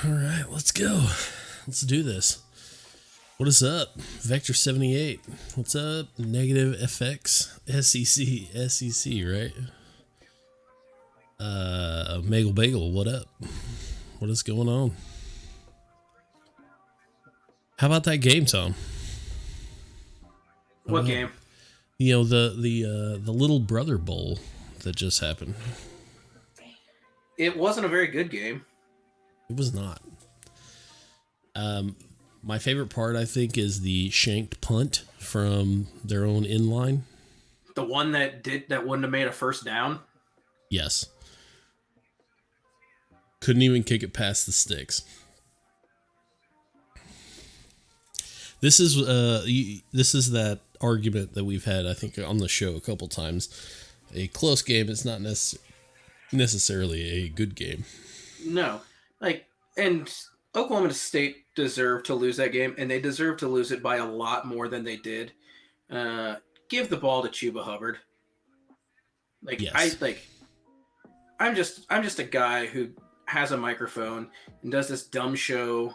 All right, let's go. Let's do this. What is up? Vector 78. What's up? Negative FX SEC, right? Magel Bagel, what up? What is going on? How about that game, Tom? What game? You know, the Little Brother Bowl that just happened. It wasn't a very good game. It was not. My favorite part, I think, is the shanked punt from their own inline. The one that wouldn't have made a first down. Yes. Couldn't even kick it past the sticks. This is that argument that we've had, I think, on the show a couple times. A close game is not necessarily a good game. No, and Oklahoma State deserved to lose that game, and they deserved to lose it by a lot more than they did. Give the ball to Chuba Hubbard. Yes. I'm just a guy who has a microphone and does this dumb show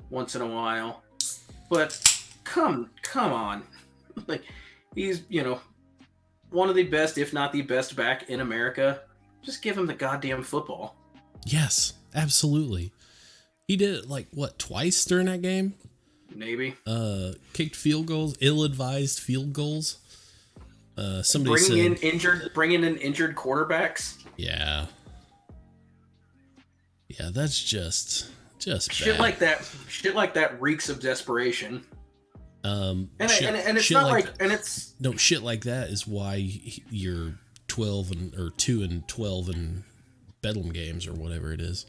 once in a while. But come on. He's, one of the best, if not the best back in America. Just give him the goddamn football. Yes, absolutely. He did it, twice during that game? Maybe. Kicked field goals, ill-advised field goals. Somebody bringing in injured quarterbacks. Yeah. Yeah, that's just shit bad. like that. Shit like that reeks of desperation. And it's not like and it's no shit like that is why you're 2 and 12 in Bedlam games or whatever it is.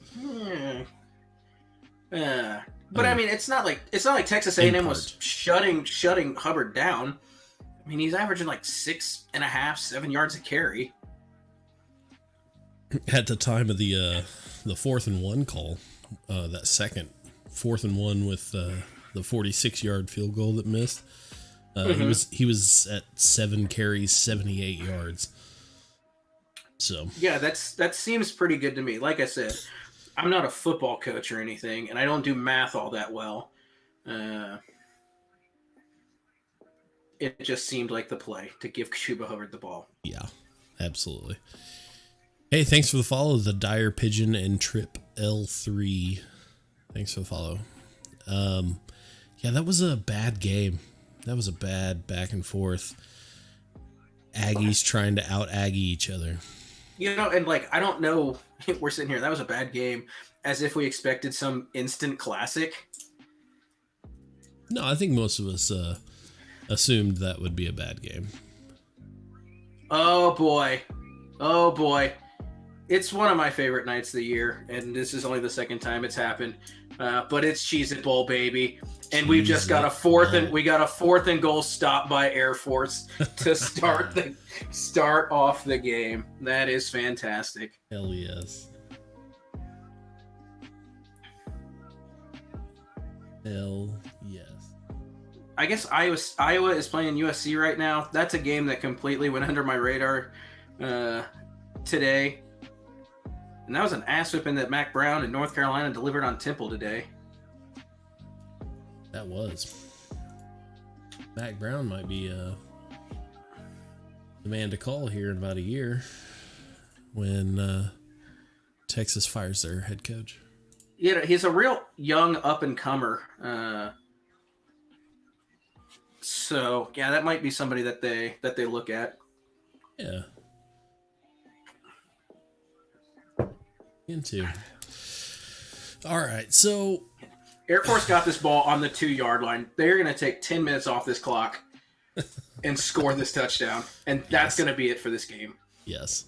But I mean, it's not like Texas A&M was shutting Hubbard down. I mean, he's averaging 6.5, 7 yards a carry. At the time of the 4th and 1 call, that second 4th and 1 with the 46-yard field goal that missed, he was at 7 carries, 78 yards. So yeah, that seems pretty good to me. Like I said, I'm not a football coach or anything, and I don't do math all that well. It just seemed like the play to give Chuba Hubbard the ball. Yeah, absolutely. Hey, thanks for the follow, the Dire Pigeon and Trip L3. Thanks for the follow. Yeah, that was a bad game. That was a bad back and forth. Aggies trying to out-Aggie each other. And I don't know, we're sitting here, that was a bad game, as if we expected some instant classic. No, I think most of us assumed that would be a bad game. Oh boy. It's one of my favorite nights of the year, and this is only the second time it's happened. But it's Cheez-It Bowl, baby. And we've just got a fourth and goal stop by Air Force to start off the game. That is fantastic. Hell yes. Hell yes. I guess Iowa is playing USC right now. That's a game that completely went under my radar today. And that was an ass whipping that Mac Brown in North Carolina delivered on Temple today. That was. Mac Brown might be the man to call here in about a year when Texas fires their head coach. Yeah, he's a real young up-and-comer. So, yeah, that might be somebody that they look at. Yeah. Into. All right, so Air Force got this ball on the 2-yard line. They're going to take 10 minutes off this clock and score this touchdown, and that's going to be it for this game. Yes.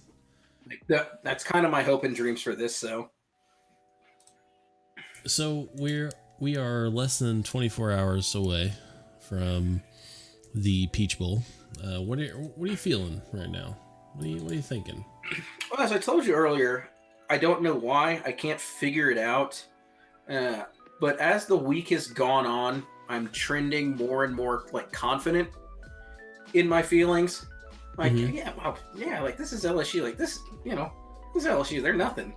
That's kind of my hope and dreams for this. So we are less than 24 hours away from the Peach Bowl. What are you feeling right now? What are you thinking? Well, as I told you earlier, I don't know why. I can't figure it out. But as the week has gone on, I'm trending more and more confident in my feelings. This is LSU. This is LSU. They're nothing.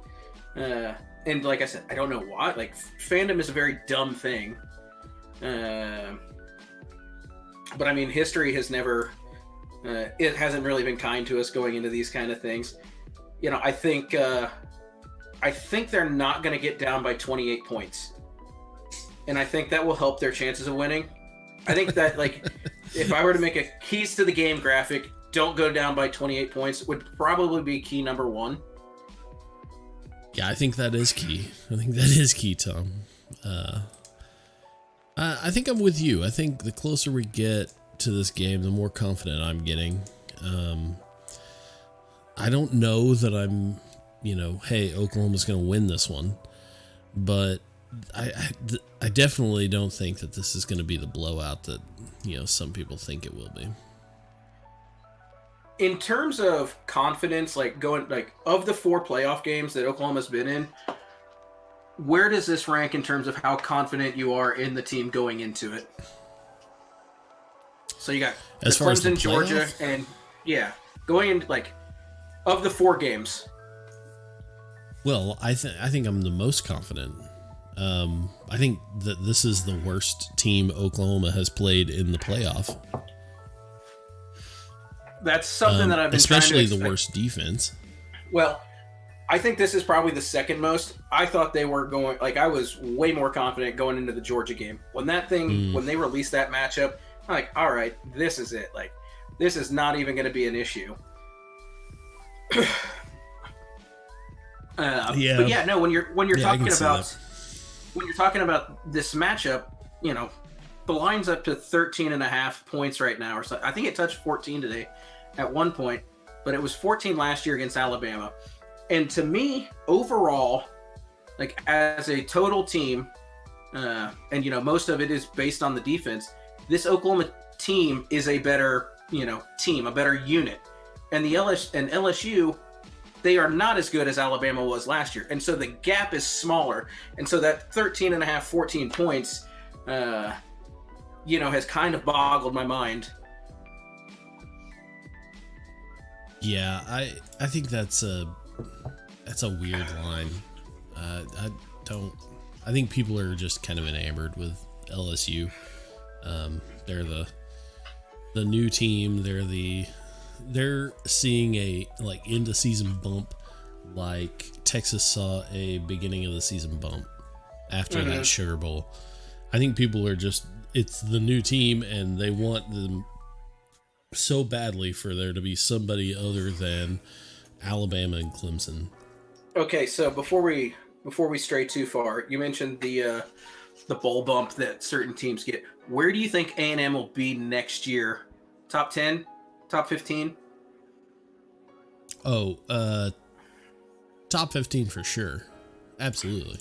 and like I said, I don't know why. Like, fandom is a very dumb thing. But I mean, history has never, it hasn't really been kind to us going into these kind of things. You know, I think they're not going to get down by 28 points. And I think that will help their chances of winning. I think that, like, if I were to make a keys to the game graphic, don't go down by 28 points, would probably be key number 1. Yeah, I think that is key. I think that is key, Tom. I think I'm with you. I think the closer we get to this game, the more confident I'm getting. I don't know that I'm, hey, Oklahoma's going to win this one, but I definitely don't think that this is going to be the blowout that, some people think it will be. In terms of confidence, of the 4 playoff games that Oklahoma's been in, where does this rank in terms of how confident you are in the team going into it? So you got as far Clemson, as Georgia, and going into of the 4 games. Well, I think I'm the most confident. I think that this is the worst team Oklahoma has played in the playoff. That's something that I've been especially trying to the worst defense. Well, I think this is probably the second most. I thought they were going, I was way more confident going into the Georgia game. When they released that matchup, I'm like, all right, this is it. This is not even going to be an issue. But yeah, no, when you're talking about this matchup, the line's up to 13.5 points right now, or so. I think it touched 14 today at one point, but it was 14 last year against Alabama. And to me, overall, as a total team, and most of it is based on the defense, this Oklahoma team is a better, team, a better unit. And the LSU, they are not as good as Alabama was last year. And so the gap is smaller. And so that 13.5, 14 points, has kind of boggled my mind. Yeah, I think that's a weird line. I think people are just kind of enamored with LSU. They're the new team. They're seeing a end of season bump, like Texas saw a beginning of the season bump after that Sugar Bowl. I think people are it's the new team, and they want them so badly for there to be somebody other than Alabama and Clemson. Okay, so before we stray too far, you mentioned the bowl bump that certain teams get. Where do you think A&M will be next year? Top 10? Top 15? Oh, top 15 for sure. Absolutely.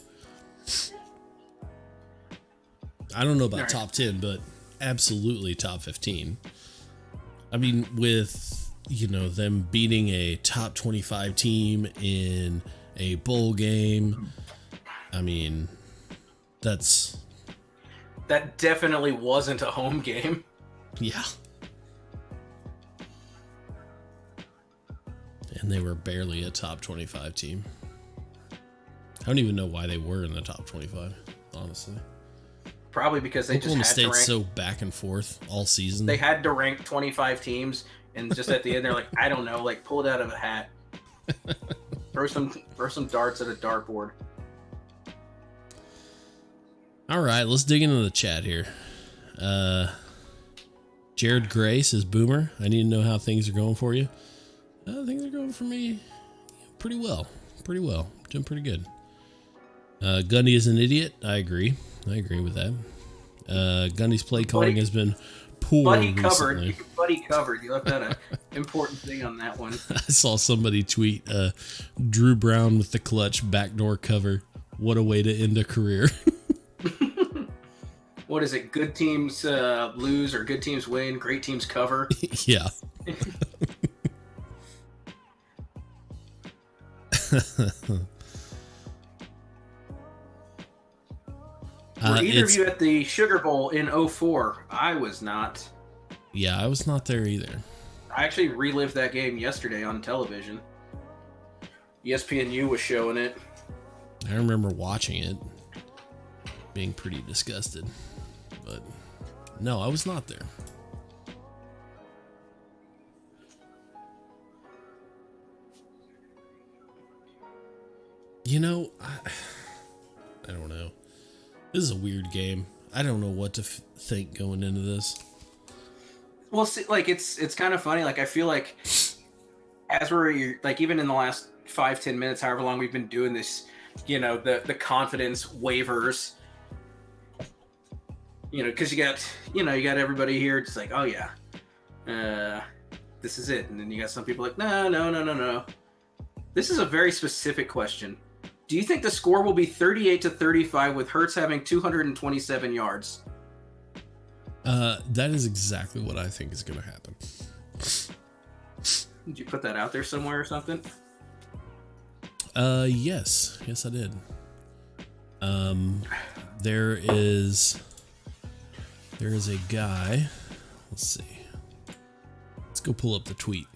I don't know about top 10, but absolutely top 15. I mean, with, them beating a top 25 team in a bowl game, I mean, that definitely wasn't a home game. Yeah. And they were barely a top 25 team. I don't even know why they were in the top 25, honestly. Probably because they Oklahoma just had State's to rank, so back and forth all season. They had to rank 25 teams, and just at the end they're like, I don't know, pull it out of a hat. throw some darts at a dartboard. All right, let's dig into the chat here. Jared Gray says, Boomer, I need to know how things are going for you. Things are going for me pretty well. Doing pretty good. Gundy is an idiot. I agree with that. Gundy's play calling has been poor recently. Buddy covered. You left out an important thing on that one. I saw somebody tweet Drew Brown with the clutch backdoor cover. What a way to end a career. What is it? Good teams lose or good teams win. Great teams cover. Yeah. Were either of you at the Sugar Bowl in 2004? I was not. Yeah, I was not there either. I actually relived that game yesterday on television. ESPNU was showing it. I remember watching it, being pretty disgusted, but no, I was not there. You know, I don't know. This is a weird game. I don't know what to think going into this. Well, see, like it's kind of funny. Like I feel like as we're like even in the last 5-10 minutes, however long we've been doing this, the confidence wavers. Because you got everybody here just like, oh yeah, this is it, and then you got some people like, no. This is a very specific question. Do you think the score will be 38-35 with Hurts having 227 yards? That is exactly what I think is going to happen. Did you put that out there somewhere or something? Yes, I did. There is a guy. Let's see. Let's go pull up the tweet.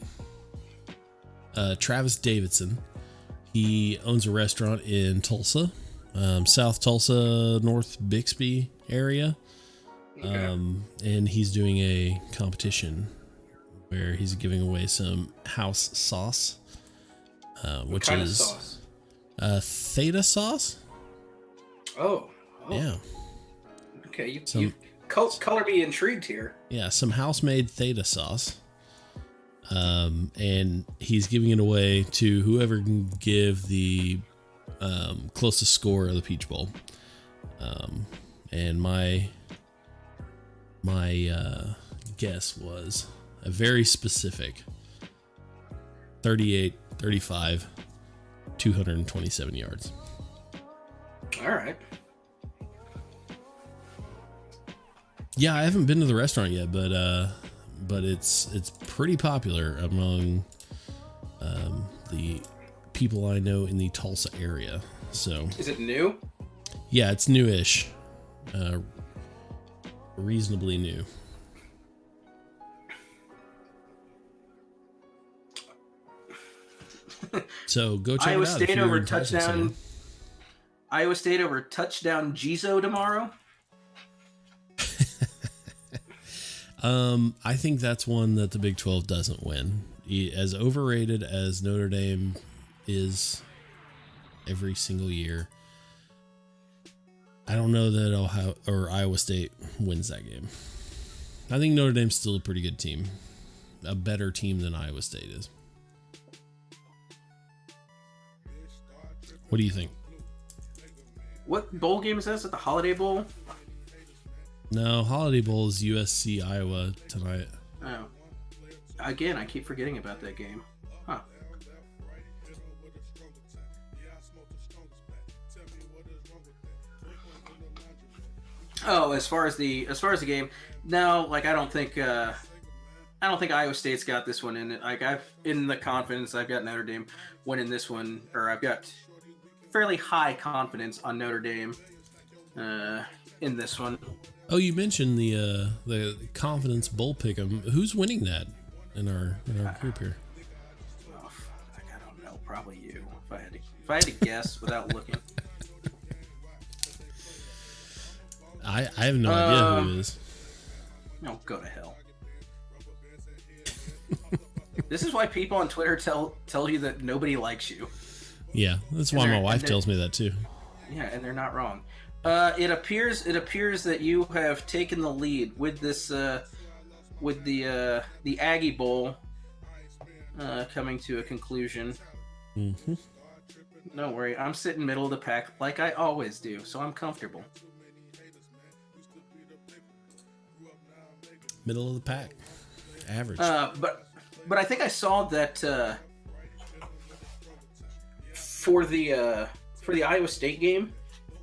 Travis Davidson. He owns a restaurant in Tulsa, South Tulsa, North Bixby area. Okay. And he's doing a competition where he's giving away some house sauce, which is sauce? Theta sauce. Oh. Yeah. Okay, you color me intrigued here. Yeah, some house-made Theta sauce. And he's giving it away to whoever can give the closest score of the Peach Bowl. And my guess was a very specific 38-35, 227 yards. All right. Yeah, I haven't been to the restaurant yet, but it's pretty popular among the people I know in the Tulsa area. So is it new? Yeah, it's newish, reasonably new. So go check Iowa it out. State over touchdown. Iowa State over touchdown Jizo tomorrow. I think that's one that the Big 12 doesn't win. As overrated as Notre Dame is every single year, I don't know that Iowa State wins that game. I think Notre Dame's still a pretty good team, a better team than Iowa State is. What do you think? What bowl game is that? Is it the Holiday Bowl? No, Holiday Bowl is USC Iowa tonight. Oh. Again, I keep forgetting about that game. Huh. Oh, as far as the game, no, like I don't think Iowa State's got this one in it. Like I've got Notre Dame winning this one, or I've got fairly high confidence on Notre Dame in this one. Oh, you mentioned the confidence bowl pick'em. Who's winning that in our group here? Oh, I don't know. Probably you. If I had to guess without looking. I have no idea who it is. No, go to hell. This is why people on Twitter tell you that nobody likes you. Yeah, that's why my wife tells me that too. Yeah, and they're not wrong. It appears that you have taken the lead with this with the Aggie Bowl coming to a conclusion. Mm-hmm. Don't worry, I'm sitting middle of the pack like I always do, so I'm comfortable. Middle of the pack, average. But I think I saw that for the Iowa State game,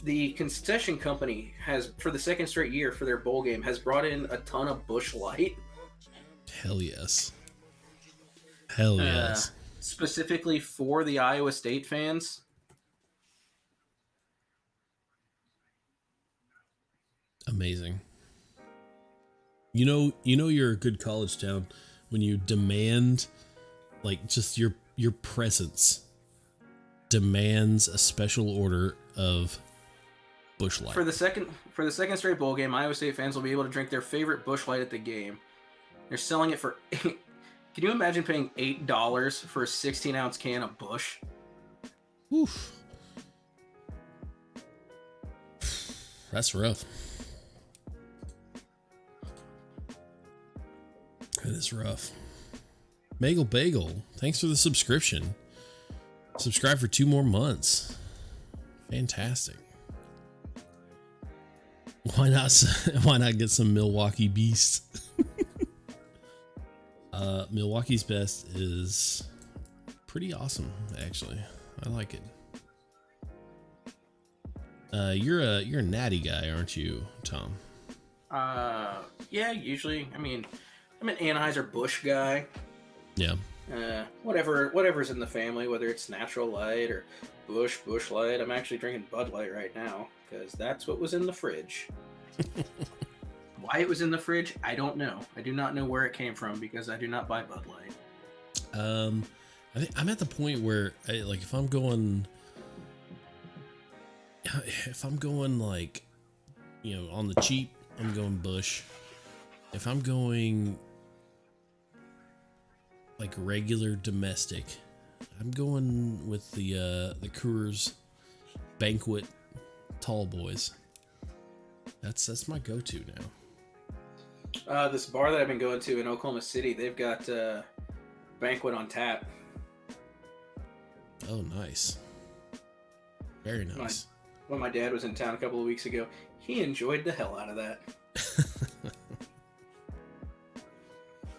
the concession company has, for the second straight year for their bowl game, has brought in a ton of Busch Light. Hell yes. Hell yes. Specifically for the Iowa State fans. Amazing. You know you're a good college town when you demand like just your presence demands a special order of Busch Light. For the second straight bowl game, Iowa State fans will be able to drink their favorite Busch Light at the game. They're selling it for. Can you imagine paying $8 for a 16-ounce can of Busch? Oof. That's rough. That is rough. Bagel, thanks for the subscription. Subscribe for 2 more months. Fantastic. Why not get some Milwaukee Beast? Milwaukee's Best is pretty awesome, actually. I like it. You're a natty guy, aren't you, Tom? Yeah, usually. I mean, I'm an Anheuser-Busch guy. Yeah. Whatever's in the family, whether it's Natural Light or Busch Light. I'm actually drinking Bud Light right now because that's what was in the fridge. Why it was in the fridge, I don't know. I do not know where it came from because I do not buy Bud Light. I think I'm at the point where if I'm going like, on the cheap, I'm going Busch. If I'm going like regular domestic, I'm going with the Coors Banquet Tall Boys. That's my go-to now. This bar that I've been going to in Oklahoma City, they've got Banquet on tap. Oh, nice. Very nice. When my dad was in town a couple of weeks ago, he enjoyed the hell out of that.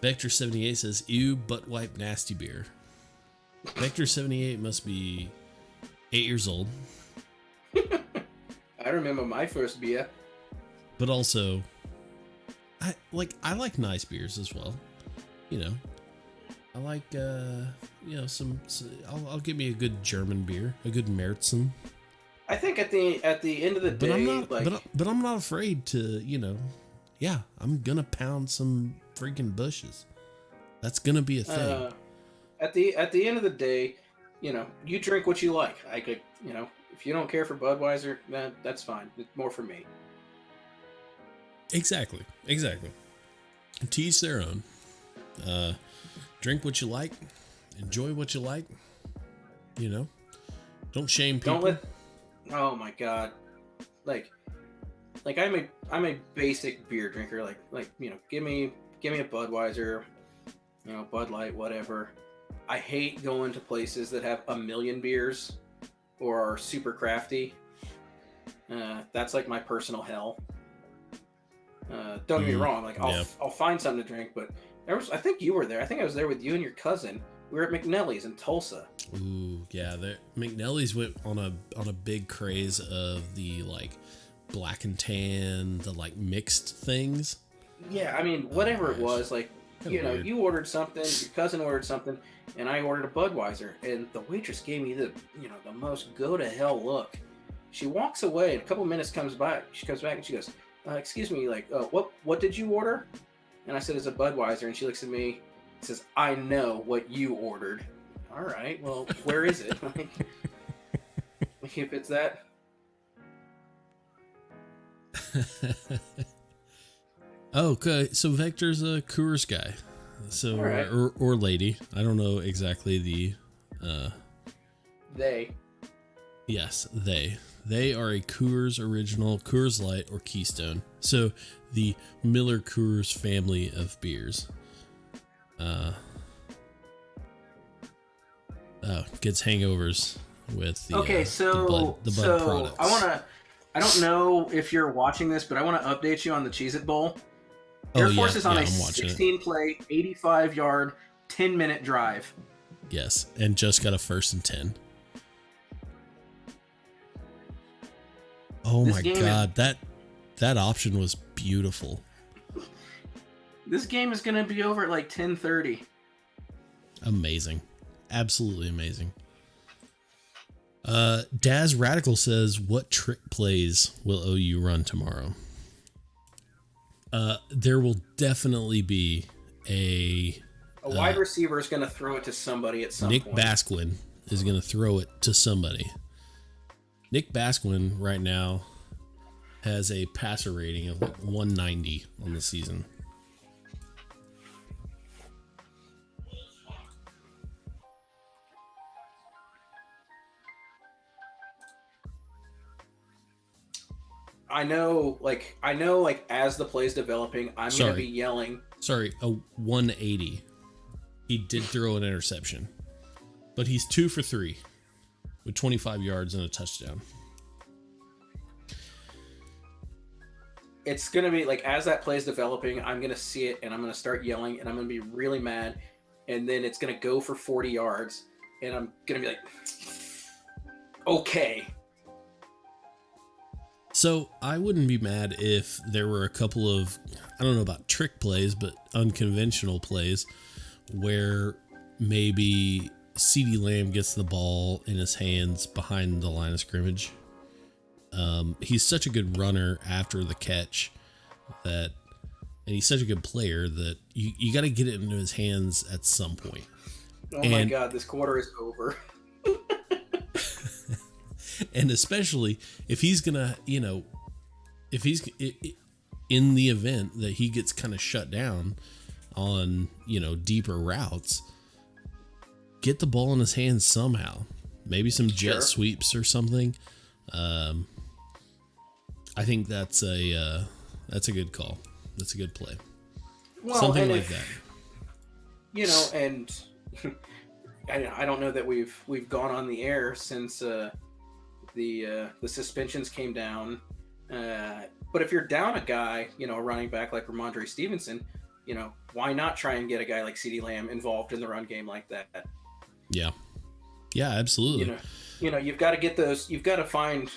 Vector78 says, ew, butt wipe nasty beer. Vector78 must be 8 years old. I remember my first beer. But also, I like nice beers as well. I like I'll give me a good German beer, a good Märzen. I think at the end of the day, but I'm not afraid to, I'm gonna pound some freaking Bushes. That's gonna be a thing. At the end of the day, you drink what you like. I could, if you don't care for Budweiser, then that's fine. It's more for me. Exactly. To each their own. Drink what you like. Enjoy what you like. Don't shame people. Oh my God. Like I'm a basic beer drinker. Give me a Budweiser, Bud Light, whatever. I hate going to places that have a million beers or are super crafty. That's like my personal hell. Don't get me wrong. I'll find something to drink, but I think you were there. I think I was there with you and your cousin. We were at McNelly's in Tulsa. Ooh, yeah. McNelly's went on a big craze of the black and tan, the mixed things. Yeah, I mean, whatever it was, weird. You ordered something, your cousin ordered something, and I ordered a Budweiser, and the waitress gave me the most go to hell look. She walks away, and a couple minutes comes by. She comes back and she goes, "Excuse me, what did you order?" And I said, "It's a Budweiser." And she looks at me and says, "I know what you ordered." All right, well, where is it? If it's that. Oh, okay. So Vector's a Coors guy. So right. or lady. I don't know exactly the They. Yes, they. They are a Coors Original, Coors Light, or Keystone. So the Miller Coors family of beers. Gets hangovers with the Bud products. I don't know if you're watching this, but I want to update you on the Cheez-It Bowl. Air Force is on a 16-play, 85-yard, 10-minute drive. Yes, and just got a 1st and 10. Oh my God, that option was beautiful. This game is going to be over at 10:30. Amazing. Absolutely amazing. Daz Radical says, what trick plays will OU run tomorrow? There will definitely be a wide receiver is going to throw it to somebody at some point. Nick Basquin is going to throw it to somebody. Nick Basquin right now has a passer rating of like 190 on the season. I know, as the play's developing, I'm going to be yelling. Sorry, a 180. He did throw an interception, but he's 2 for 3 with 25 yards and a touchdown. It's going to be like, as that play's developing, I'm going to see it and I'm going to start yelling and I'm going to be really mad. And then it's going to go for 40 yards and I'm going to be like, okay. So I wouldn't be mad if there were a couple of, I don't know about trick plays, but unconventional plays where maybe CeeDee Lamb gets the ball in his hands behind the line of scrimmage. He's such a good runner after the catch and he's such a good player that you got to get it into his hands at some point. Oh my God, this quarter is over. And especially if he's gonna, if he's in the event that he gets kind of shut down on, deeper routes, get the ball in his hands somehow. Maybe some jet sweeps or something. I think that's a good call. That's a good play. Well, something like that. And I don't know that we've gone on the air since the suspensions came down. But if you're down a guy, a running back like Ramondre Stevenson, why not try and get a guy like CeeDee Lamb involved in the run game like that? Yeah. Yeah, absolutely. You've got to get those. You've got to find.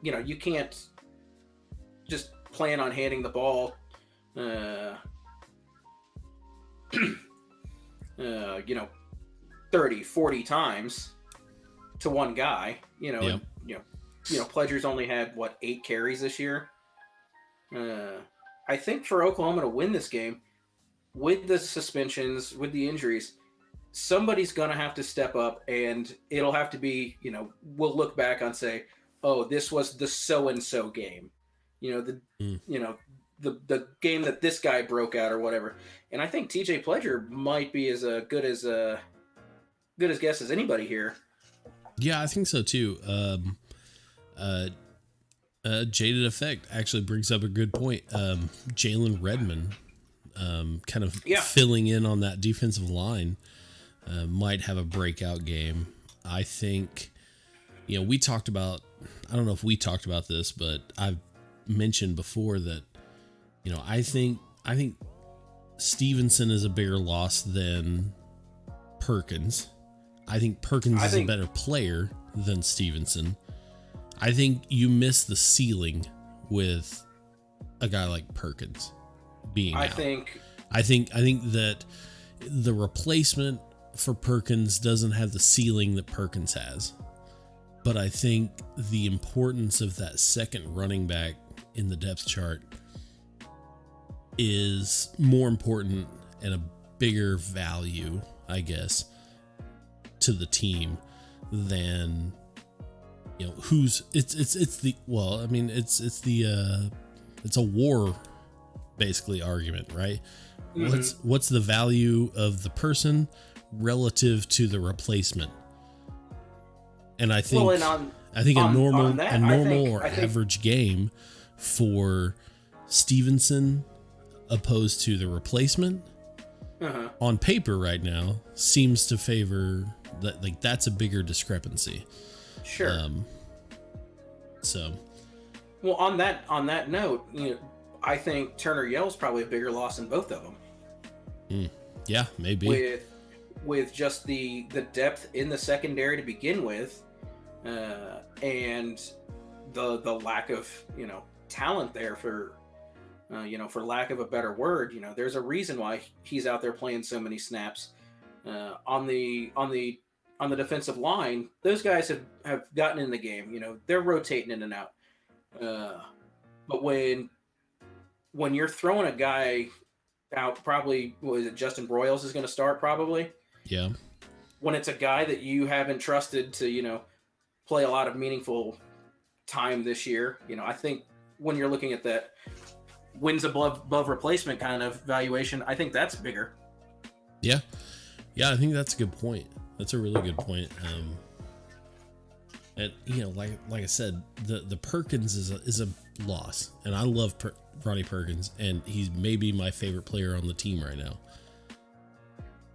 You can't just plan on handing the ball. 30, 40 times to one guy, Yep. Pledger's only had 8 carries this year. I think for Oklahoma to win this game, with the suspensions, with the injuries, somebody's gonna have to step up, and it'll have to be, we'll look back and say, oh, this was the so and so game, the game that this guy broke out or whatever. And I think TJ Pledger might be as good as guess as anybody here. Yeah, I think so too. Jaded Effect actually brings up a good point. Jalen Redmond, kind of filling in on that defensive line, might have a breakout game. I think, we talked about, I don't know if we talked about this, but I've mentioned before that, I think Stevenson is a bigger loss than Perkins. I think Perkins is a better player than Stevenson. I think you miss the ceiling with a guy like Perkins being out. I think that the replacement for Perkins doesn't have the ceiling that Perkins has. But I think the importance of that second running back in the depth chart is more important and a bigger value, I guess, to the team than it's a war basically argument, right? Mm-hmm. What's the value of the person relative to the replacement? And I think a normal average game for Stevenson opposed to the replacement on paper right now seems to favor that. Like, that's a bigger discrepancy. Sure. So. Well, on that note, I think Turner Yell's probably a bigger loss than both of them. Yeah, maybe. With just the depth in the secondary to begin with, and the lack of talent there for lack of a better word, there's a reason why he's out there playing so many snaps. On the defensive line, those guys have gotten in the game. They're rotating in and out. But when you're throwing a guy out, probably, what is it, Justin Broyles is going to start probably? Yeah. when it's a guy that you haven't trusted to, play a lot of meaningful time this year, I think when you're looking at that wins above replacement kind of valuation, I think that's bigger. Yeah. Yeah, I think that's a good point. That's a really good point. And like I said, the Perkins is a loss, and I love Ronnie Perkins, and he's maybe my favorite player on the team right now.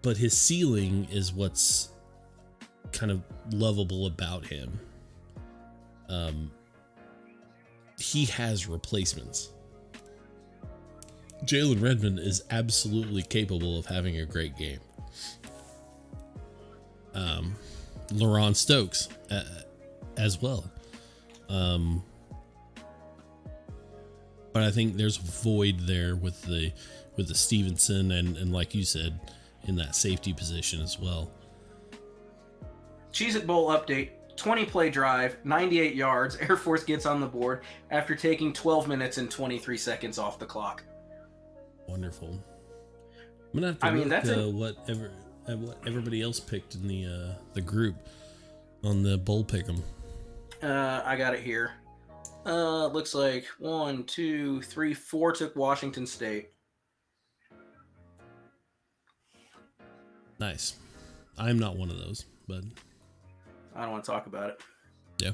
But his ceiling is what's kind of lovable about him. He has replacements. Jalen Redmond is absolutely capable of having a great game. LaRon Stokes as well. But I think there's a void there with the Stevenson and like you said, in that safety position as well. Cheez-It Bowl update. 20-play drive, 98 yards. Air Force gets on the board after taking 12 minutes and 23 seconds off the clock. Wonderful. I'm gonna have to look what everybody else picked in the group on the bowl pick'em. I got it here. Looks like 1, 2, 3, 4 took Washington State. Nice. I'm not one of those, but I don't want to talk about it. Yeah.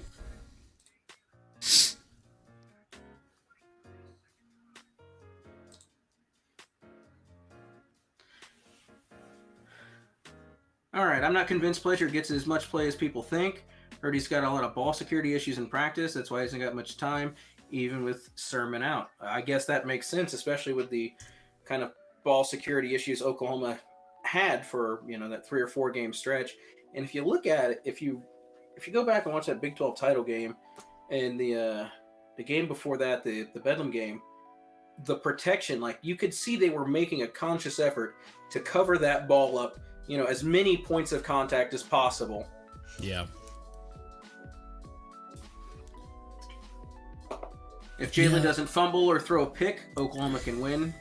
All right, I'm not convinced Pledger gets as much play as people think. Heard he's got a lot of ball security issues in practice. That's why he hasn't got much time, even with Sermon out. I guess that makes sense, especially with the kind of ball security issues Oklahoma had for, that 3 or 4 game stretch. And if you look at it, if you go back and watch that Big 12 title game and the game before that, the Bedlam game, the protection, like you could see they were making a conscious effort to cover that ball up, as many points of contact as possible. Yeah. If Jalen doesn't fumble or throw a pick, Oklahoma can win.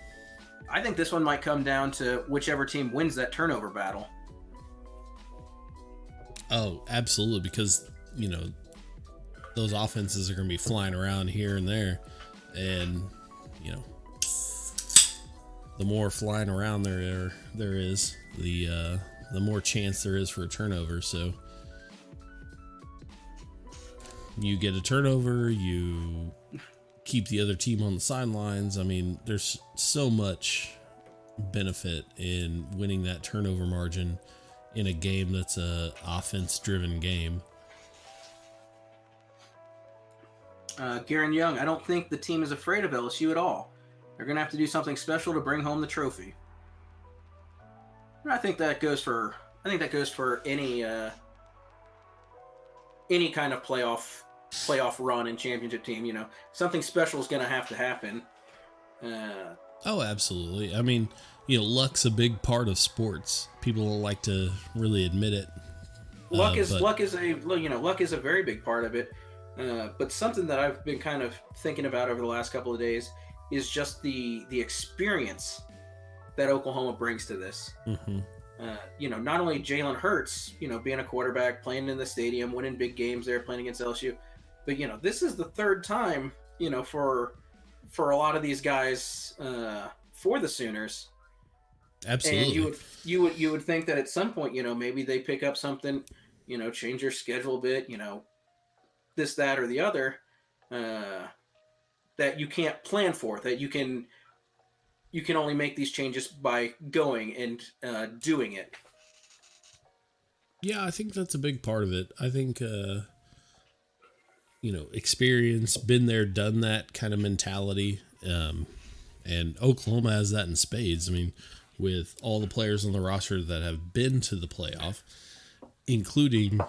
I think this one might come down to whichever team wins that turnover battle. Oh, absolutely, because, those offenses are going to be flying around here and there, and, the more flying around there is, the more chance there is for a turnover. So you get a turnover, you keep the other team on the sidelines. I mean, there's so much benefit in winning that turnover margin in a game that's a offense-driven game. Garen Young, I don't think the team is afraid of LSU at all. They're going to have to do something special to bring home the trophy. And I think that goes for any kind of playoff run and championship team. Something special is going to have to happen. Oh, absolutely. I mean, luck's a big part of sports. People don't like to really admit it. Luck is a very big part of it. But something that I've been kind of thinking about over the last couple of days is just the experience that Oklahoma brings to this. Mm-hmm. Not only Jalen Hurts, being a quarterback, playing in the stadium, winning big games there, playing against LSU, but this is the third time, for a lot of these guys, for the Sooners. Absolutely. And you would think that at some point, maybe they pick up something, change their schedule a bit, this, that, or the other, that you can't plan for, that you can only make these changes by going and doing it. Yeah, I think that's a big part of it. I think, experience, been there, done that kind of mentality. And Oklahoma has that in spades. I mean, with all the players on the roster that have been to the playoff, including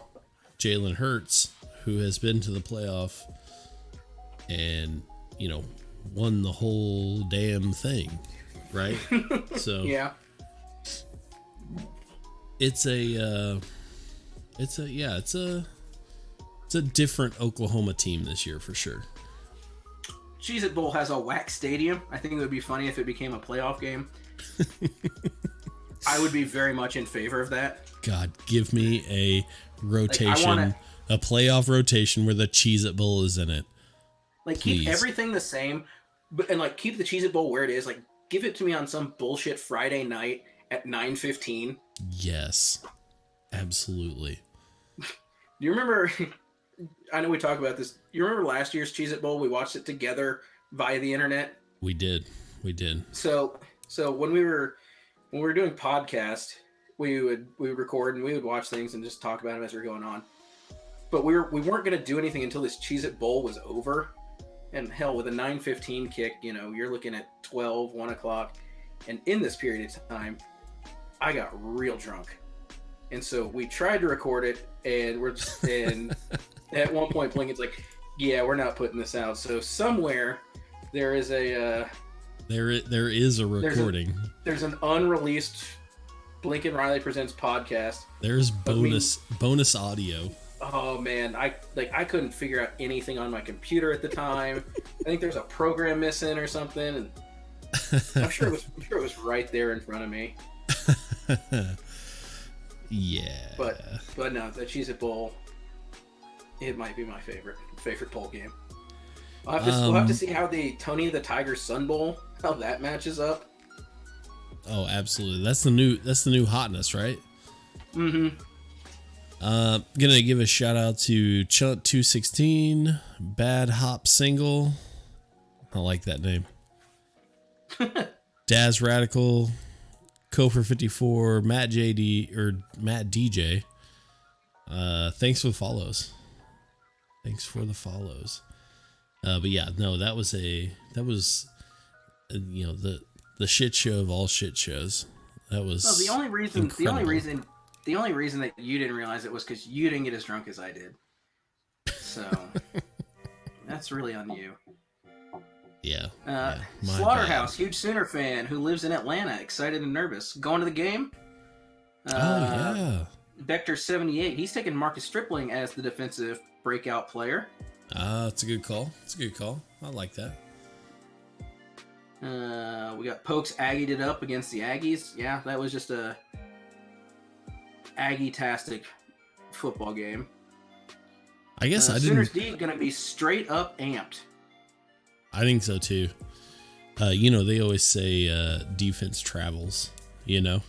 Jalen Hurts, who has been to the playoff and, won the whole damn thing, right? So yeah, it's a different Oklahoma team this year for sure. Cheez-It Bowl has a wax stadium. I think it would be funny if it became a playoff game. I would be very much in favor of that. God, give me a Like, rotation, a playoff rotation where the Cheez-It Bowl is in it. Like, Please. keep everything the same, and like keep the Cheez-It Bowl where it is. Like, give it to me on some bullshit Friday night at 9:15. Yes, absolutely. Do you remember? I know we talk about this. You remember last year's Cheez-It Bowl? We watched it together via the internet. We did. So when we were doing podcast, we would record and we would watch things and just talk about them as we're going on. But we weren't going to do anything until this Cheez-It Bowl was over. And hell, with a 9:15 kick, you're looking at 12, 1 o'clock. And in this period of time, I got real drunk. And so we tried to record it, and at one point, Blinkin's like, yeah, we're not putting this out. So somewhere there is a... there is a recording. There's an unreleased Blinkin Riley Presents podcast. There's bonus audio. Oh man, I couldn't figure out anything on my computer at the time. I think there's a program missing or something, and I'm sure it was right there in front of me. Yeah. But no, the Cheez-It Bowl, it might be my favorite bowl game. We'll have to see how the Tony the Tiger Sun Bowl, how that matches up. Oh, absolutely. That's the new hotness, right? Mm-hmm. Gonna give a shout out to Chunt 216, Bad Hop Single. I like that name. Daz Radical, Kofer 54, Matt DJ. Thanks for the follows. But yeah, no, that was the shit show of all shit shows. That was the only reason incredible. the only reason that you didn't realize it was because you didn't get as drunk as I did. So that's really on you. Yeah. Slaughterhouse, huge Sooner fan who lives in Atlanta, excited and nervous. Going to the game? Yeah. Vector 78, he's taking Marcus Stripling as the defensive breakout player. It's a good call. I like that. We got Pokes Aggied it up against the Aggies. Yeah, that was just a Aggie-tastic football game. I guess I didn't. Sooners D gonna be straight up amped. I think so too. They always say defense travels. I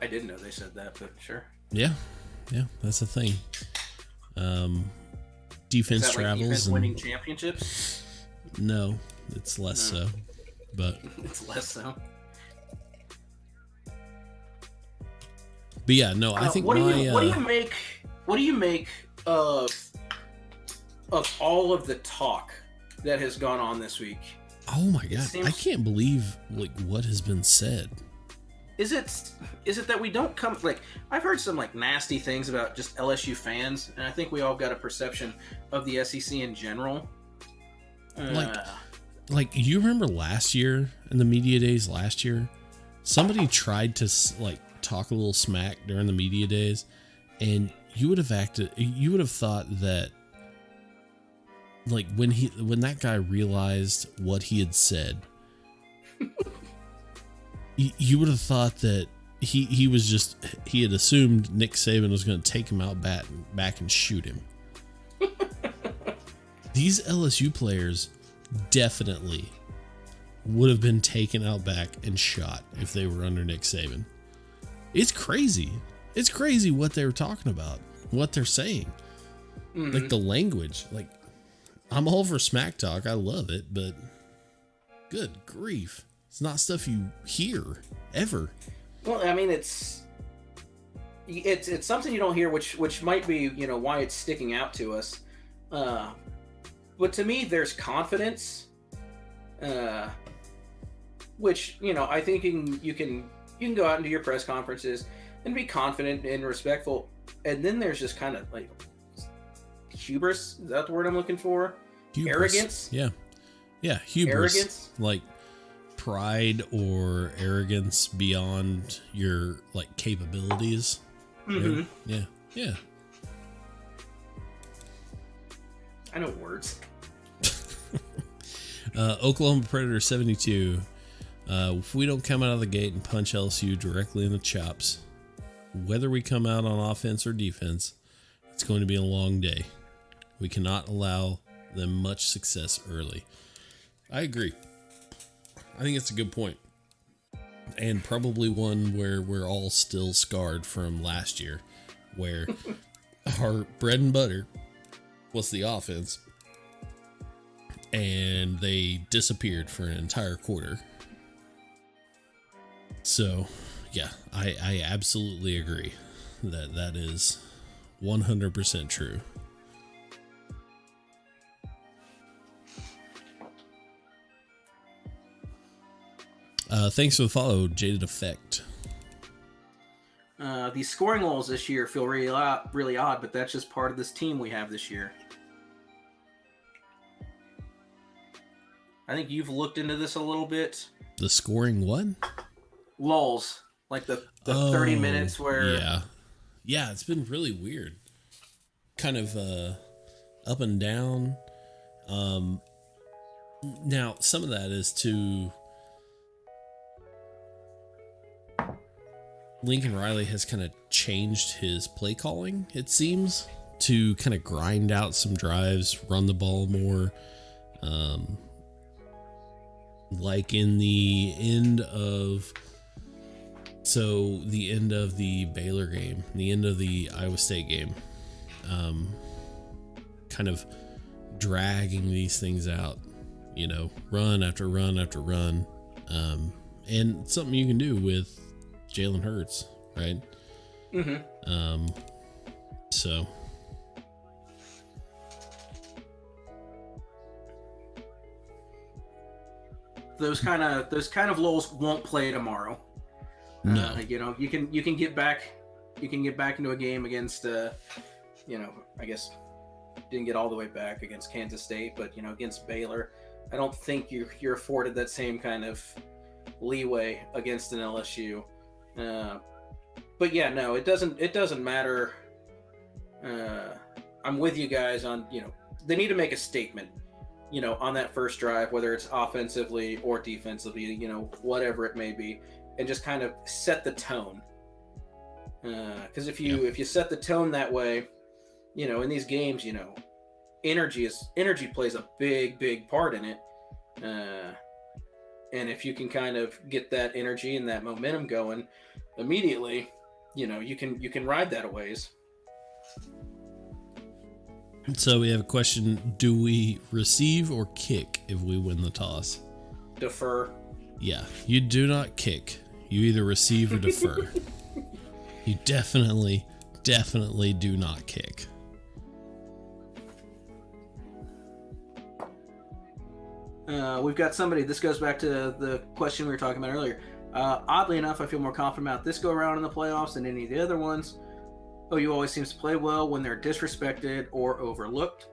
didn't know they said that, but sure. Yeah, that's the thing. Defense travels. Like defense winning championships? No, it's less so. But it's less so. But yeah, no, I think what do you make of all of the talk that has gone on this week? Oh my god, I can't believe what has been said. Is it that we don't come I've heard some nasty things about just LSU fans, and I think we all got a perception of the SEC in general. You remember last year in the media days last year, somebody tried to talk a little smack during the media days, and you would have thought that when that guy realized what he had said, you would have thought that he had assumed Nick Saban was going to take him out back and shoot him. These LSU players definitely would have been taken out back and shot if they were under Nick Saban. It's crazy. It's crazy what they were talking about, what they're saying. Mm-hmm. The language. I'm all for smack talk. I love it, but good grief. It's not stuff you hear ever. Well, I mean, it's something you don't hear, which might be, why it's sticking out to us. But to me, there's confidence, which, I think you can go out and do your press conferences and be confident and respectful. And then there's just kind of hubris. Is that the word I'm looking for? Hubris. Arrogance. Yeah. Hubris. Arrogance. Pride or arrogance beyond your capabilities. Mm-hmm. Yeah. I know words. Oklahoma Predator 72. If we don't come out of the gate and punch LSU directly in the chops, whether we come out on offense or defense, it's going to be a long day. We cannot allow them much success early. I agree. I think it's a good point. And probably one where we're all still scarred from last year, where our bread and butter was the offense, and they disappeared for an entire quarter. So, yeah, I absolutely agree that is 100% true. Thanks for the follow, Jaded Effect. These scoring lulls this year feel really odd, but that's just part of this team we have this year. I think you've looked into this a little bit. The scoring what? Lulls. Like the 30 minutes where... Yeah, it's been really weird. Kind of up and down. Now, some of that is to... Lincoln Riley has kind of changed his play calling, it seems, to kind of grind out some drives, run the ball more. Like in the end of the Baylor game, the end of the Iowa State game, kind of dragging these things out, run after run after run. And something you can do with Jalen Hurts, right? Mm-hmm. So those kind of lulls won't play tomorrow. No. You can get back into a game against I guess didn't get all the way back against Kansas State, but against Baylor, I don't think you're afforded that same kind of leeway against an LSU. But yeah, no, it doesn't matter. I'm with you guys on, they need to make a statement, on that first drive, whether it's offensively or defensively, whatever it may be, and just kind of set the tone. Because if you set the tone that way, in these games, energy plays a big part in it. And if you can kind of get that energy and that momentum going immediately, you can ride that a ways. So we have a question. Do we receive or kick if we win the toss? Defer. Yeah, you do not kick. You either receive or defer. You definitely do not kick. We've got somebody, this goes back to the question we were talking about earlier. Oddly enough, I feel more confident about this go around in the playoffs than any of the other ones. OU always seems to play well when they're disrespected or overlooked.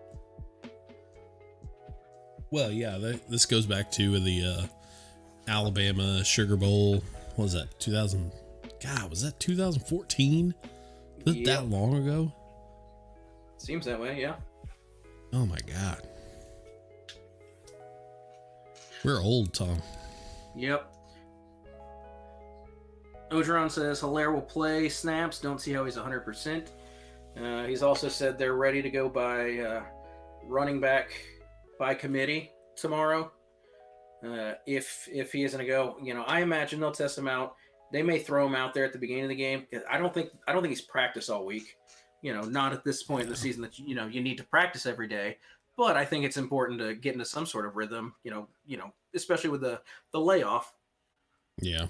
Well, yeah, this goes back to the Alabama Sugar Bowl. What was that? Was that 2014? Was it that long ago? Seems that way, yeah. Oh my God. We're old, Tom. Yep. Ogeron says Hilaire will play snaps. Don't see how he's 100%. He's also said they're ready to go by running back by committee tomorrow. If he isn't to go, I imagine they'll test him out. They may throw him out there at the beginning of the game. I don't think he's practiced all week. Not at this point in the season that you need to practice every day. But I think it's important to get into some sort of rhythm, especially with the layoff. Yeah.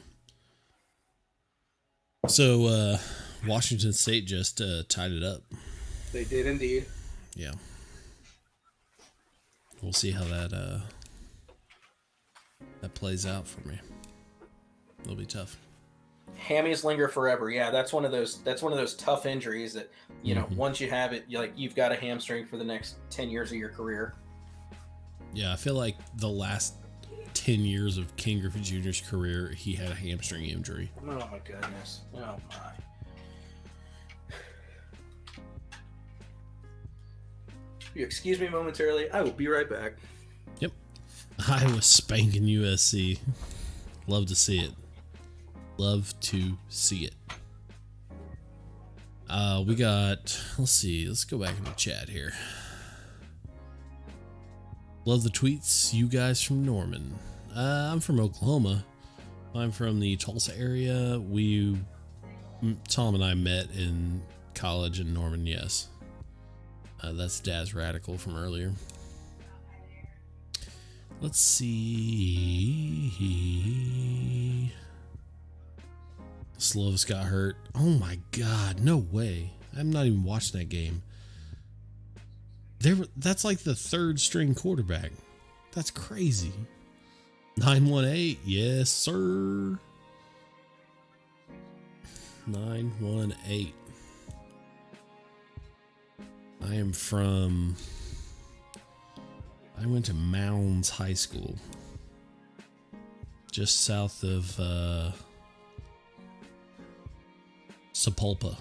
So Washington State just tied it up. They did indeed. Yeah. We'll see how that plays out for me. It'll be tough. Hammies linger forever. Yeah, that's one of those tough injuries that once you have it, you've got a hamstring for the next 10 years of your career. Yeah, I feel like the last 10 years of Ken Griffey Jr.'s career, he had a hamstring injury. Oh my goodness. Oh my. You excuse me momentarily. I will be right back. Yep. Iowa spanking USC. Love to see it. Love to see it. We got, let's see, let's go back in the chat here. Love the tweets, you guys from Norman. I'm from Oklahoma. I'm from the Tulsa area. Tom and I met in college in Norman, yes. That's Daz Radical from earlier. Let's see. Slovis got hurt. Oh my God, no way. I'm not even watching that game. That's like the third string quarterback. That's crazy. 918, yes sir. 918. I went to Mounds High School, just south of Sapulpa,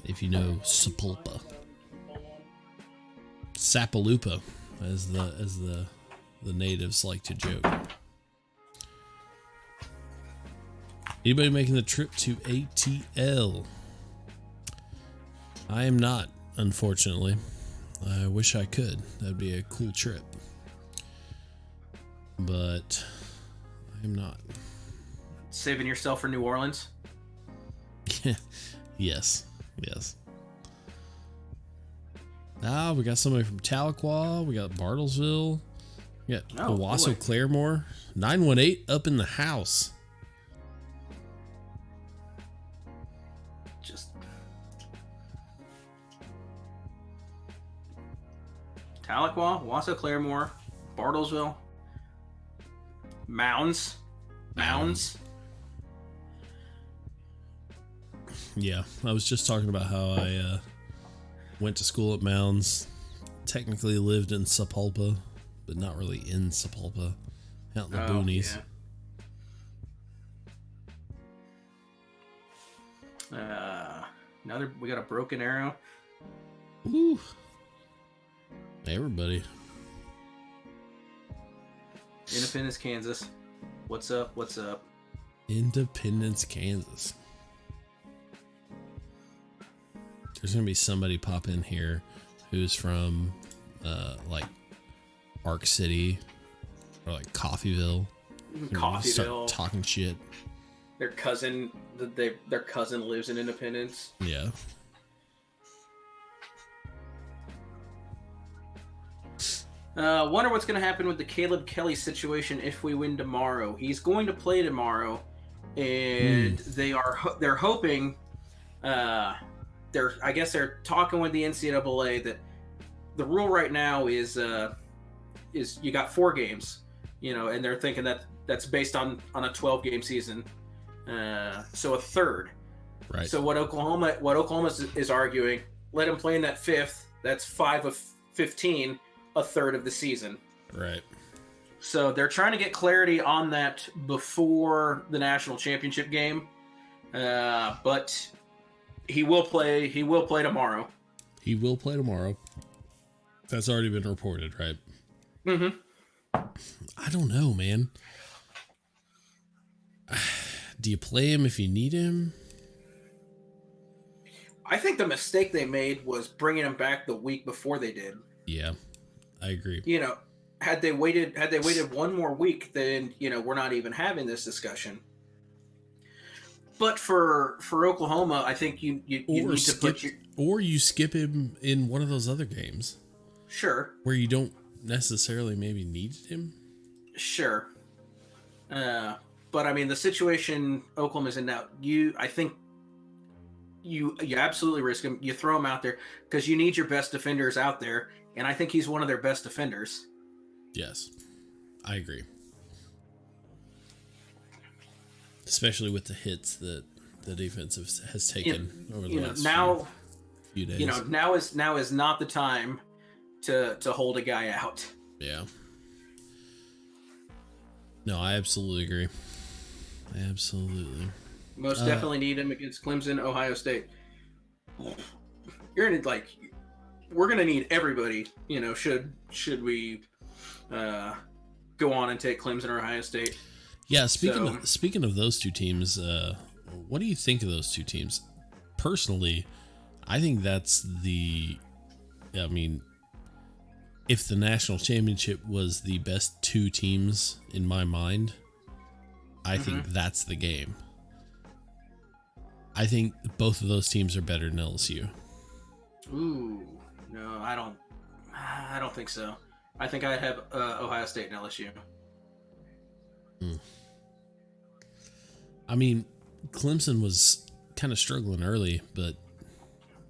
if you know Sapulpa. Sapaloopa, as the natives like to joke. Anybody making the trip to ATL? I am not, unfortunately. I wish I could. That'd be a cool trip. But I am not. Saving yourself for New Orleans? Yes. We got somebody from Tahlequah. We got Bartlesville. We got Owasso Claremore. 918 up in the house. Just Tahlequah, Owasso Claremore, Bartlesville, Mounds. Yeah, I was just talking about how I went to school at Mounds. Technically lived in Sapulpa, but not really in Sapulpa. Out in the boonies. Yeah. We got a Broken Arrow. Woo. Everybody. Independence, Kansas. What's up? Independence, Kansas. There's gonna be somebody pop in here who's from like Arc City or like Coffeyville. Start talking shit. Their cousin lives in Independence. Yeah. Wonder what's going to happen with the Caleb Kelly situation if we win tomorrow. He's going to play tomorrow, and they're hoping. I guess they're talking with the NCAA that the rule right now is you got 4 games, and they're thinking that that's based on a 12-game season, so a third. Right. So what Oklahoma is arguing, let him play in that 5th. That's 5 of 15. A third of the season. Right. So they're trying to get clarity on that before the national championship game. But he will play tomorrow. He will play tomorrow. That's already been reported, right? Mm-hmm. I don't know, man. Do you play him if you need him? I think the mistake they made was bringing him back the week before they did. Yeah. I agree. Had they waited one more week, then we're not even having this discussion. But for Oklahoma, I think you need to put or you skip him in one of those other games. Sure. Where you don't necessarily maybe need him. Sure. But I mean the situation Oklahoma's in now, I think you absolutely risk him. You throw him out there because you need your best defenders out there. And I think he's one of their best defenders. Yes, I agree. Especially with the hits that the defense has taken over the last few days. Now is not the time to hold a guy out. Yeah. No, I absolutely agree. Absolutely. Most definitely need him against Clemson, Ohio State. You're gonna we're gonna need everybody. Should we go on and take Clemson or Ohio State? Yeah. Speaking of those two teams, what do you think of those two teams? personally, I think that's I mean, if the national championship was the best two teams in my mind, I think that's the game. I think both of those teams are better than LSU. Ooh, no, I don't think so. I think I have Ohio State and LSU. I mean, Clemson was kind of struggling early, but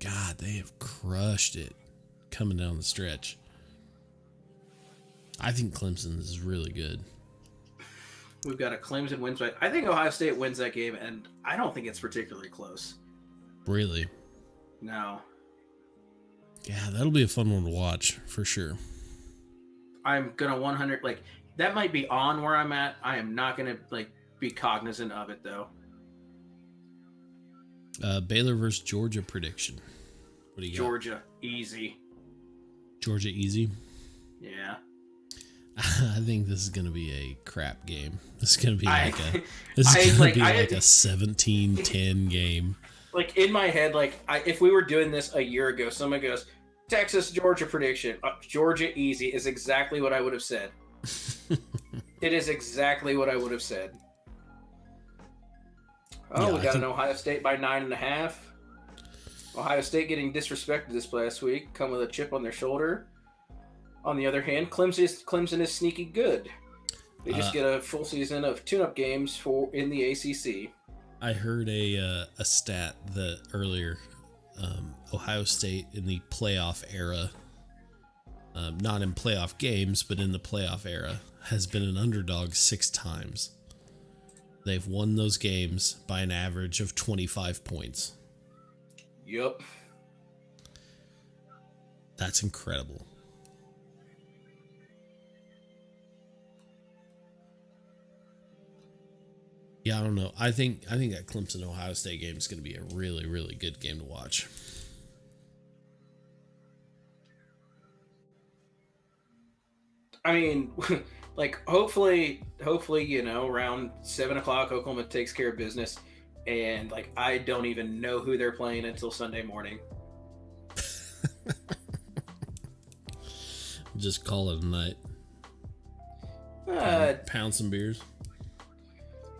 God, they have crushed it coming down the stretch. I think Clemson is really good. We've got a Clemson wins, but I think Ohio State wins that game, and I don't think it's particularly close. Really? No. Yeah, that'll be a fun one to watch for sure. I'm gonna 100 that might be on where I'm at. I am not gonna be cognizant of it though. Baylor versus Georgia prediction. What do you got? Georgia, easy. Georgia easy. Yeah. I think this is gonna be a crap game. This is gonna be like a 17-10 game. Like in my head, if we were doing this a year ago, someone goes, Texas Georgia prediction. Georgia easy is exactly what I would have said. It is exactly what I would have said. Oh, yeah, we got an Ohio State by 9.5. Ohio State getting disrespected this last week, come with a chip on their shoulder. On the other hand, Clemson is sneaky good. They just get a full season of tune-up games in the ACC. I heard a stat that earlier, Ohio State in the playoff era, not in playoff games, but in the playoff era, has been an underdog 6 times. They've won those games by an average of 25 points. Yep. That's incredible. Yeah, I don't know. I think that Clemson Ohio State game is going to be a really, really good game to watch. I mean, hopefully, around 7:00, Oklahoma takes care of business, and I don't even know who they're playing until Sunday morning. Just call it a night. Pound some beers.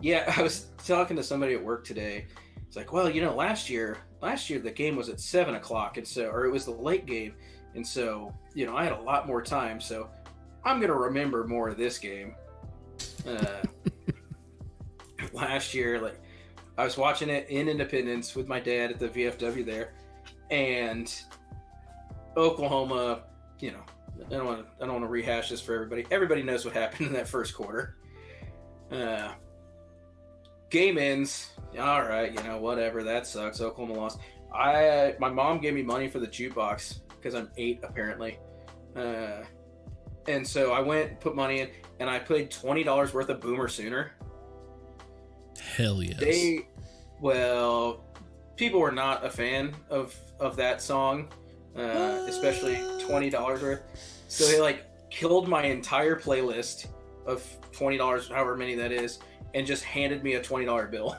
Yeah, I was talking to somebody at work today. It's like, well, last year the game was at 7:00, and or it was the late game, and so I had a lot more time, so I'm gonna remember more of this game. Last year, I was watching it in Independence with my dad at the VFW there, and Oklahoma. I don't want to rehash this for everybody. Everybody knows what happened in that first quarter. Game ends. All right, whatever. That sucks. Oklahoma lost. My mom gave me money for the jukebox because I'm 8 apparently, and so I went and put money in, and I played $20 worth of Boomer Sooner. Hell yes. People were not a fan of that song, especially $20 worth. So they killed my entire playlist of $20, however many that is, and just handed me a $20 bill.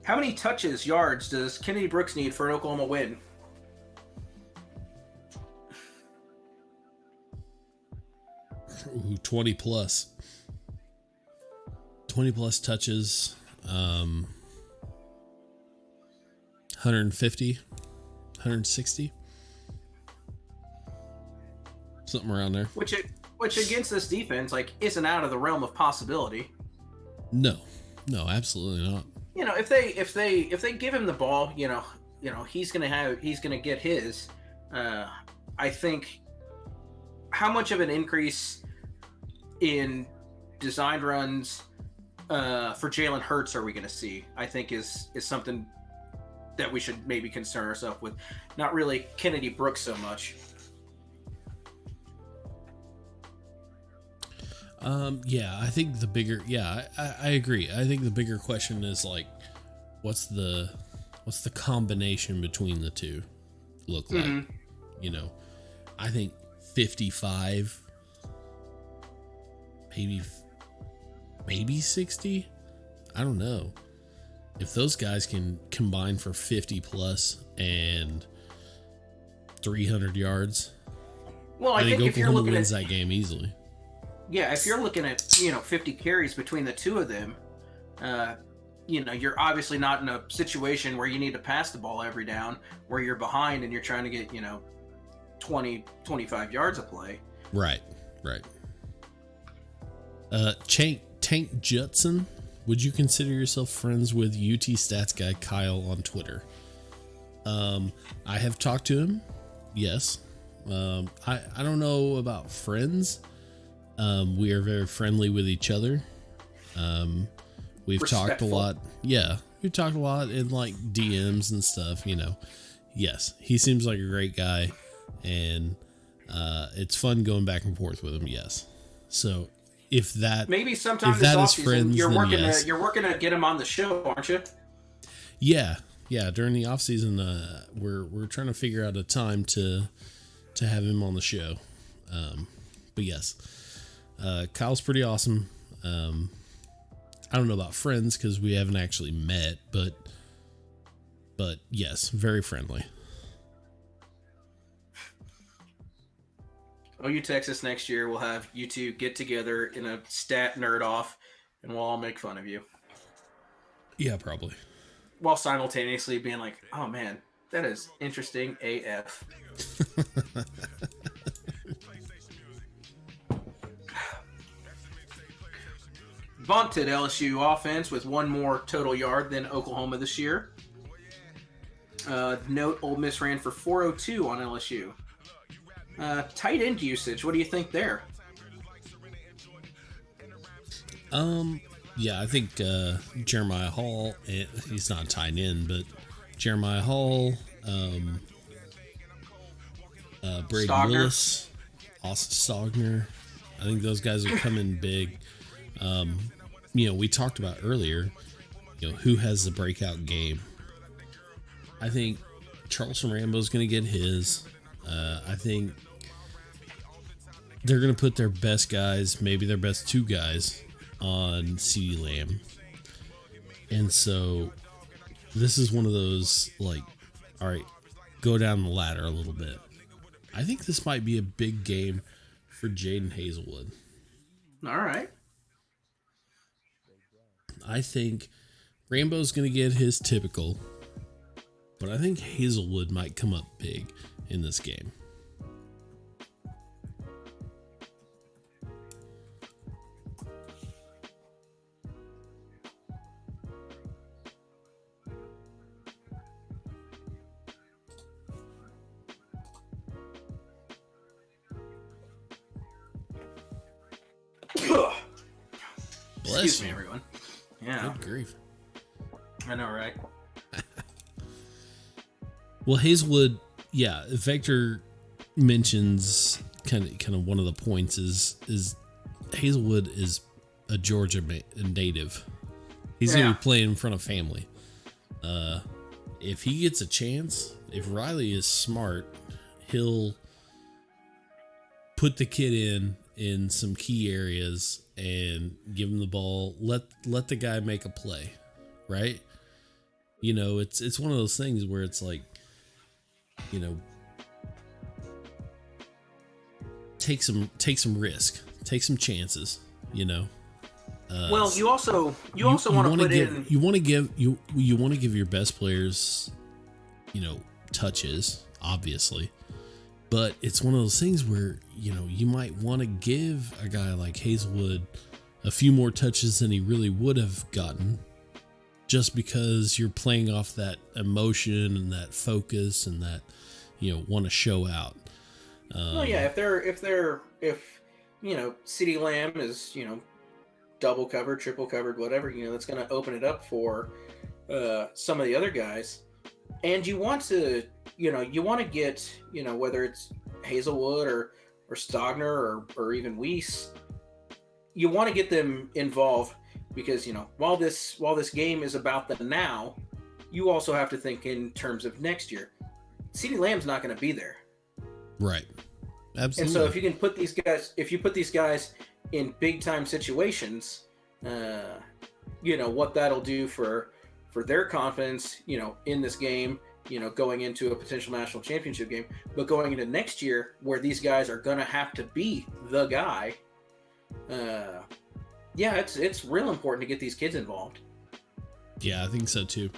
How many touches, yards does Kennedy Brooks need for an Oklahoma win? Ooh, 20 plus. 20 plus touches. 150, 160. Something around there. Which against this defense, isn't out of the realm of possibility. No, absolutely not. If they give him the ball, he's gonna get his. I think how much of an increase in design runs for Jalen Hurts are we gonna see? I think is something that we should maybe concern ourselves with. Not really Kennedy Brooks so much. I think the bigger, I agree. I think the bigger question is what's the what's the combination between the two look like? Mm-hmm. You know, I think 55, maybe 60. I don't know. If those guys can combine for 50 plus and 300 yards, Well, I think if you're Oklahoma looking wins at that game easily. Yeah, if you're looking at 50 carries between the two of them, you're obviously not in a situation where you need to pass the ball every down, where you're behind and you're trying to get 20, 25 yards of play. Right. Tank Judson, would you consider yourself friends with UT stats guy Kyle on Twitter? I have talked to him. Yes. I don't know about friends. We are very friendly with each other. We've talked a lot. Yeah, we've talked a lot in like DMs and stuff, Yes, he seems like a great guy, and it's fun going back and forth with him. Yes. So maybe sometime if this that is offseason, friends, you're working yes. to get him on the show, aren't you? Yeah. During the off season, we're trying to figure out a time to have him on the show. But yes, Kyle's pretty awesome. I don't know about friends because we haven't actually met, but yes, very friendly. OU Texas next year, we'll have you two get together in a stat nerd off, and we'll all make fun of you. Yeah, probably. While simultaneously being like, oh man, that is interesting AF. Vaunted LSU offense with one more total yard than Oklahoma this year. Note Ole Miss ran for 402 on LSU. Tight end usage, what do you think there? Yeah, I think Jeremiah Hall, he's not a tight end, but Jeremiah Hall, Brady Willis, Austin Stogner, I think those guys will come in big. We talked about earlier, who has the breakout game. I think Charleston Rambo's going to get his. I think they're going to put their best guys, maybe their best two guys, on CeeDee Lamb. And so this is one of those, like, all right, go down the ladder a little bit. I think this might be a big game for Jaden Hazelwood. All right. I think Rambo's going to get his typical, but I think Hazelwood might come up big in this game. Excuse me, everyone. Yeah. Good grief. I know, right? Well, Hazelwood, yeah, Vector mentions kind of one of the points is Hazelwood is a Georgia native. He's going to be playing in front of family. If he gets a chance, if Riley is smart, he'll put the kid in some key areas and give him the ball. Let the guy make a play, right? It's one of those things where it's like, take some risk, take some chances, Well, you also want to put in. You want to give your best players, touches, obviously, but it's one of those things where you might want to give a guy like Hazelwood a few more touches than he really would have gotten, just because you're playing off that emotion and that focus and that want to show out. Well, yeah, if CeeDee Lamb is double covered, triple covered, whatever, that's going to open it up for some of the other guys. And you want to get, whether it's Hazelwood or Stogner or even Weiss, you want to get them involved because, while this game is about the now, you also have to think in terms of next year. CeeDee Lamb's not going to be there. Right. Absolutely. And so if you can put these guys, if you put these guys in big time situations, what that'll do for their confidence, in this game, going into a potential national championship game, but going into next year where these guys are going to have to be the guy. It's real important to get these kids involved. Yeah, I think so too.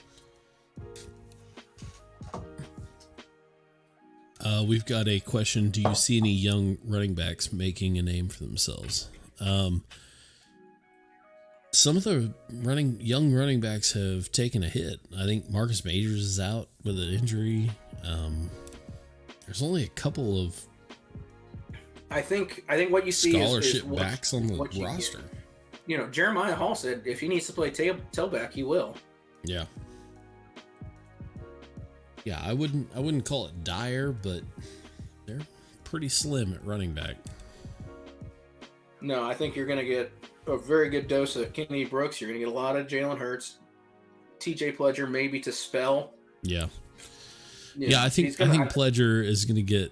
We've got a question. Do you see any young running backs making a name for themselves? Some of the young running backs have taken a hit. I think Marcus Majors is out with an injury. There's only a couple of I think what you see scholarship is backs on the roster. Jeremiah Hall said if he needs to play tailback, he will. Yeah. Yeah, I wouldn't call it dire, but they're pretty slim at running back. No, I think you're going to get a very good dose of Kenny Brooks. You're going to get a lot of Jalen Hurts, TJ Pledger, maybe to spell. Yeah. I think Pledger is going to get.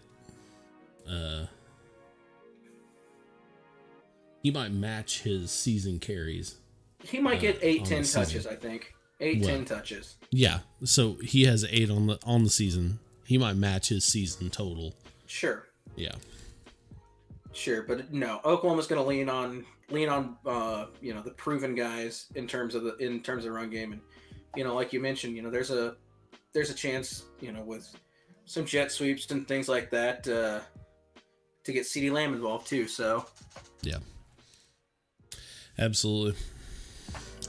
He might match his season carries. He might get 8-10 touches. I think 10 touches. Yeah, so he has 8 on the season. He might match his season total. Sure. Yeah. Sure, but no, Oklahoma's going to lean on the proven guys in terms of the run game, and like you mentioned, there's a chance, with some jet sweeps and things like that, to get CeeDee Lamb involved too. So yeah, absolutely.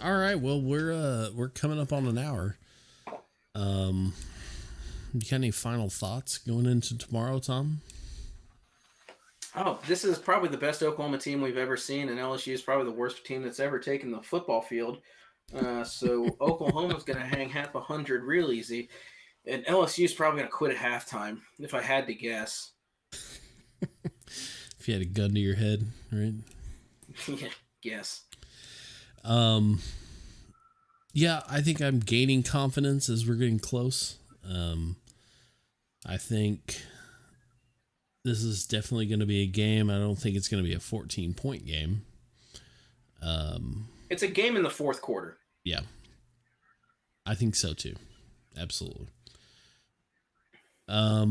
All right, well we're coming up on an hour. You got any final thoughts going into tomorrow, Tom? Oh, this is probably the best Oklahoma team we've ever seen, and LSU is probably the worst team that's ever taken the football field. So Oklahoma's going to hang half 100 real easy, and LSU is probably going to quit at halftime, if I had to guess. If you had a gun to your head, right? Yeah, guess. Yeah, I think I'm gaining confidence as we're getting close. I think this is definitely going to be a game. I don't think it's going to be a 14-point game. It's a game in the fourth quarter. Yeah. I think so too. Absolutely. But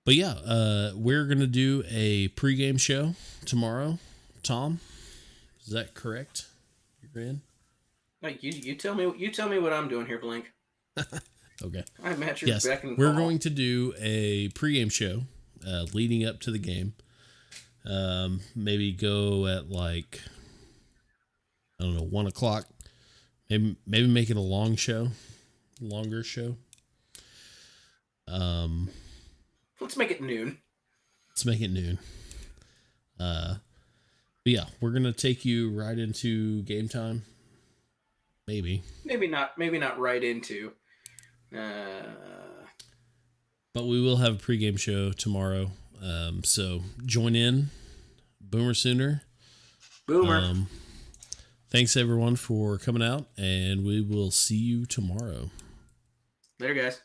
yeah, we're going to do a pregame show tomorrow. Tom, is that correct? You're in? Like you tell me what I'm doing here, Blink. Okay. I match your beck and we're call. going to do a pregame show leading up to the game. Maybe go at 1:00. Maybe make it a longer show. Let's make it noon. But yeah, we're gonna take you right into game time. Maybe not right into. But we will have a pregame show tomorrow. So join in. Boomer Sooner. Boomer. Thanks everyone for coming out, and we will see you tomorrow. Later, guys.